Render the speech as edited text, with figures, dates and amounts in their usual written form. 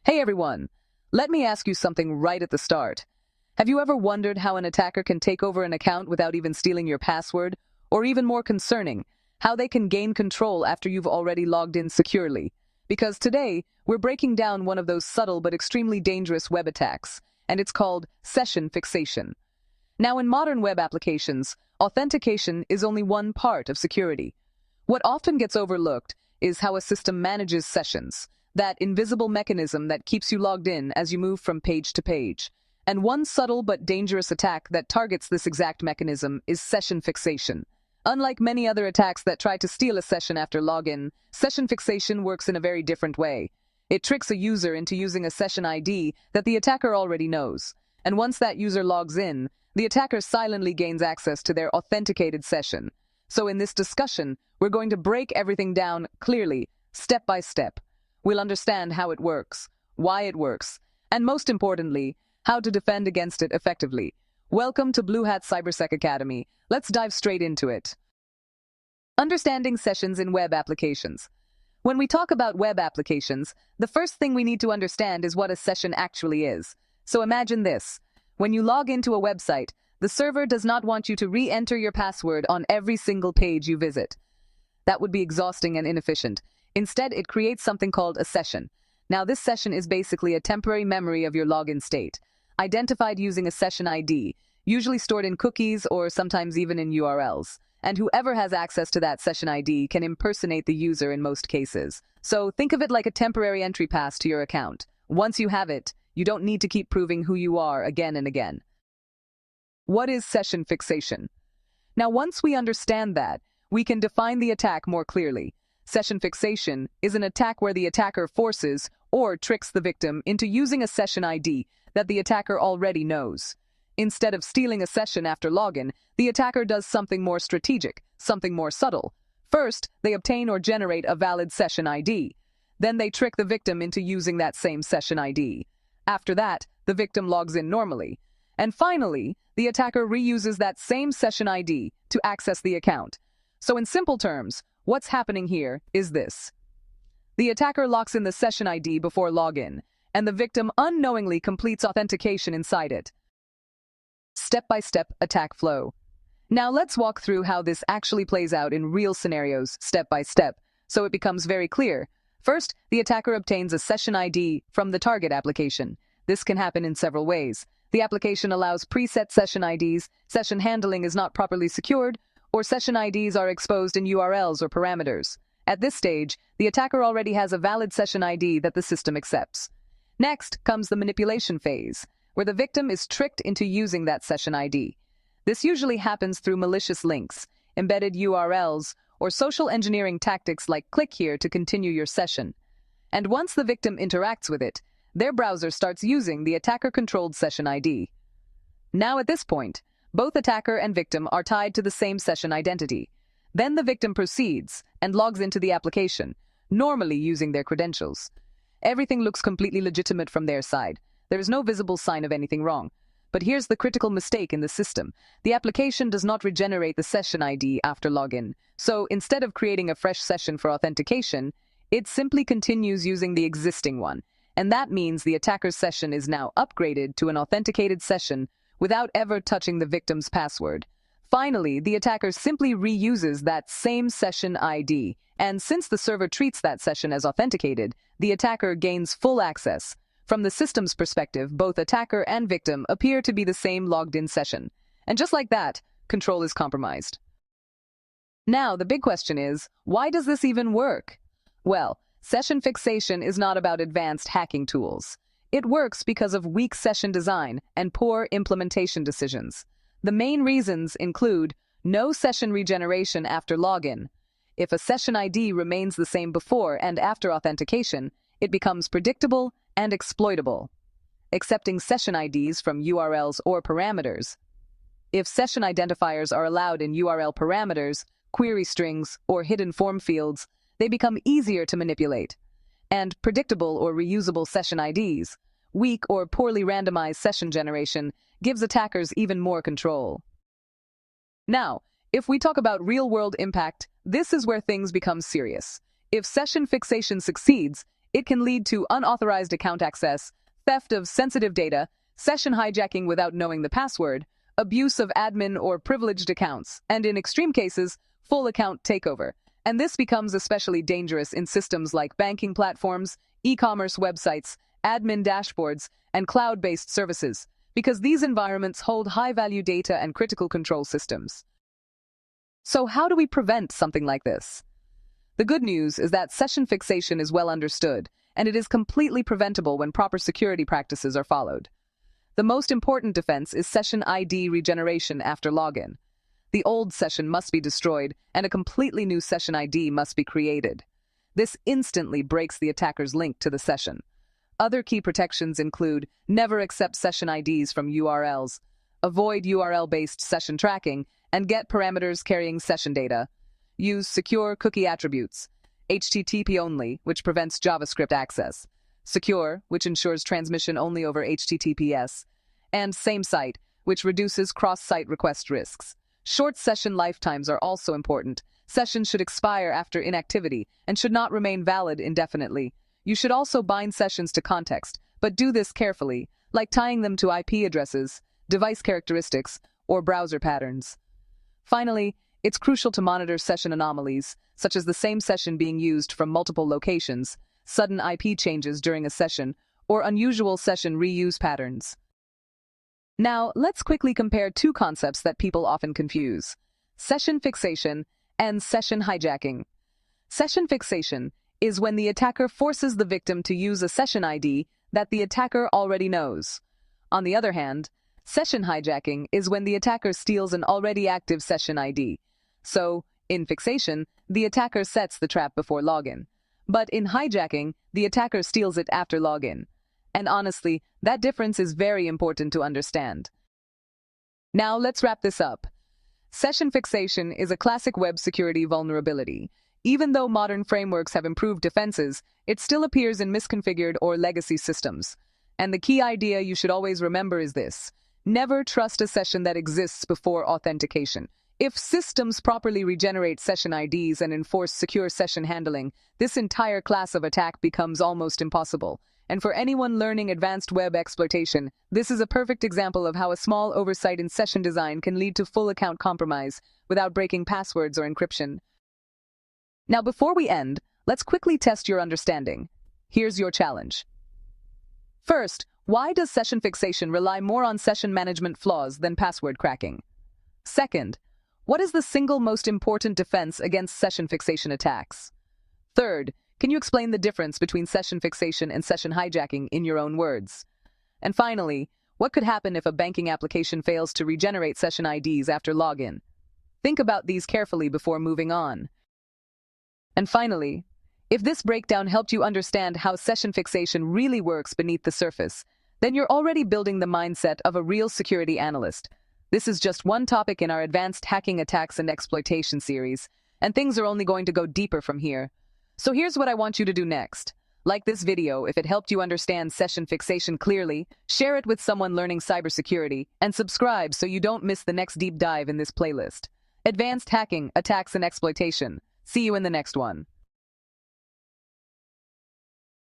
Hey everyone! Let me ask you something right at the start. Have you ever wondered how an attacker can take over an account without even stealing your password? Or even more concerning, how they can gain control after you've already logged in securely? Because today, we're breaking down one of those subtle but extremely dangerous web attacks, and it's called session fixation. Now, in modern web applications, authentication is only one part of security. What often gets overlooked is how a system manages sessions, that invisible mechanism that keeps you logged in as you move from page to page. And one subtle but dangerous attack that targets this exact mechanism is session fixation. Unlike many other attacks that try to steal a session after login, session fixation works in a very different way. It tricks a user into using a session ID that the attacker already knows. And once that user logs in, the attacker silently gains access to their authenticated session. So in this discussion, we're going to break everything down clearly, step by step. We'll understand how it works, why it works, and most importantly, how to defend against it effectively. Welcome to Bluehat Cybersec Academy. Let's dive straight into it. Understanding sessions in web applications. When we talk about web applications, the first thing we need to understand is what a session actually is. So imagine this. When you log into a website, the server does not want you to re-enter your password on every single page you visit. That would be exhausting and inefficient. Instead, it creates something called a session. Now, this session is basically a temporary memory of your login state, identified using a session ID, usually stored in cookies or sometimes even in URLs. And whoever has access to that session ID can impersonate the user in most cases. So think of it like a temporary entry pass to your account. Once you have it, you don't need to keep proving who you are again and again. What is session fixation? Now, once we understand that, we can define the attack more clearly. Session fixation is an attack where the attacker forces or tricks the victim into using a session ID that the attacker already knows. Instead of stealing a session after login, the attacker does something more strategic, something more subtle. First, they obtain or generate a valid session ID. Then they trick the victim into using that same session ID. After that, the victim logs in normally. And finally, the attacker reuses that same session ID to access the account. So in simple terms, what's happening here is this. The attacker locks in the session ID before login, and the victim unknowingly completes authentication inside it. Step-by-step attack flow. Now let's walk through how this actually plays out in real scenarios, step by step, so it becomes very clear. First, the attacker obtains a session ID from the target application. This can happen in several ways. The application allows preset session IDs, session handling is not properly secured, or session IDs are exposed in URLs or parameters. At this stage, the attacker already has a valid session ID that the system accepts. Next comes the manipulation phase, where the victim is tricked into using that session ID. This usually happens through malicious links, embedded URLs, or social engineering tactics like click here to continue your session. And once the victim interacts with it, their browser starts using the attacker-controlled session ID. Now at this point, both attacker and victim are tied to the same session identity. Then the victim proceeds and logs into the application, normally using their credentials. Everything looks completely legitimate from their side. There is no visible sign of anything wrong. But here's the critical mistake in the system. The application does not regenerate the session ID after login. So instead of creating a fresh session for authentication, it simply continues using the existing one. And that means the attacker's session is now upgraded to an authenticated session without ever touching the victim's password. Finally, the attacker simply reuses that same session ID, and since the server treats that session as authenticated, the attacker gains full access. From the system's perspective, both attacker and victim appear to be the same logged-in session. And just like that, control is compromised. Now, the big question is, why does this even work? Well, session fixation is not about advanced hacking tools. It works because of weak session design and poor implementation decisions. The main reasons include no session regeneration after login. If a session ID remains the same before and after authentication, it becomes predictable and exploitable. Accepting session IDs from URLs or parameters. If session identifiers are allowed in URL parameters, query strings, or hidden form fields, they become easier to manipulate. And predictable or reusable session IDs. Weak or poorly randomized session generation gives attackers even more control. Now, if we talk about real-world impact, this is where things become serious. If session fixation succeeds, It can lead to unauthorized account access, theft of sensitive data, session hijacking without knowing the password, abuse of admin or privileged accounts, and in extreme cases, full account takeover. And this becomes especially dangerous in systems like banking platforms, e-commerce websites, admin dashboards, and cloud-based services, because these environments hold high-value data and critical control systems. So how do we prevent something like this? The good news is that session fixation is well understood, and it is completely preventable when proper security practices are followed. The most important defense is session ID regeneration after login. The old session must be destroyed, and a completely new session ID must be created. This instantly breaks the attacker's link to the session. Other key protections include never accept session IDs from URLs, avoid URL-based session tracking, and get parameters carrying session data. Use secure cookie attributes, HTTP only, which prevents JavaScript access, secure, which ensures transmission only over HTTPS, and same site, which reduces cross-site request risks. Short session lifetimes are also important. Sessions should expire after inactivity and should not remain valid indefinitely. You should also bind sessions to context, but do this carefully, like tying them to IP addresses, device characteristics, or browser patterns. Finally, it's crucial to monitor session anomalies, such as the same session being used from multiple locations, sudden IP changes during a session, or unusual session reuse patterns. Now, let's quickly compare two concepts that people often confuse: session fixation and session hijacking. Session fixation is when the attacker forces the victim to use a session ID that the attacker already knows. On the other hand, session hijacking is when the attacker steals an already active session ID. So, in fixation, the attacker sets the trap before login. But in hijacking, the attacker steals it after login. And honestly, that difference is very important to understand. Now let's wrap this up. Session fixation is a classic web security vulnerability. Even though modern frameworks have improved defenses, it still appears in misconfigured or legacy systems. And the key idea you should always remember is this: never trust a session that exists before authentication. If systems properly regenerate session IDs and enforce secure session handling, this entire class of attack becomes almost impossible. And for anyone learning advanced web exploitation, this is a perfect example of how a small oversight in session design can lead to full account compromise without breaking passwords or encryption. Now, before we end, let's quickly test your understanding. Here's your challenge. First, why does session fixation rely more on session management flaws than password cracking? Second, what is the single most important defense against session fixation attacks? Third, can you explain the difference between session fixation and session hijacking in your own words? And finally, what could happen if a banking application fails to regenerate session IDs after login? Think about these carefully before moving on. And finally, if this breakdown helped you understand how session fixation really works beneath the surface, then you're already building the mindset of a real security analyst. This is just one topic in our Advanced Hacking Attacks and Exploitation series, and things are only going to go deeper from here. So here's what I want you to do next. Like this video if it helped you understand session fixation clearly, share it with someone learning cybersecurity, and subscribe so you don't miss the next deep dive in this playlist. Advanced Hacking, Attacks, and Exploitation. See you in the next one.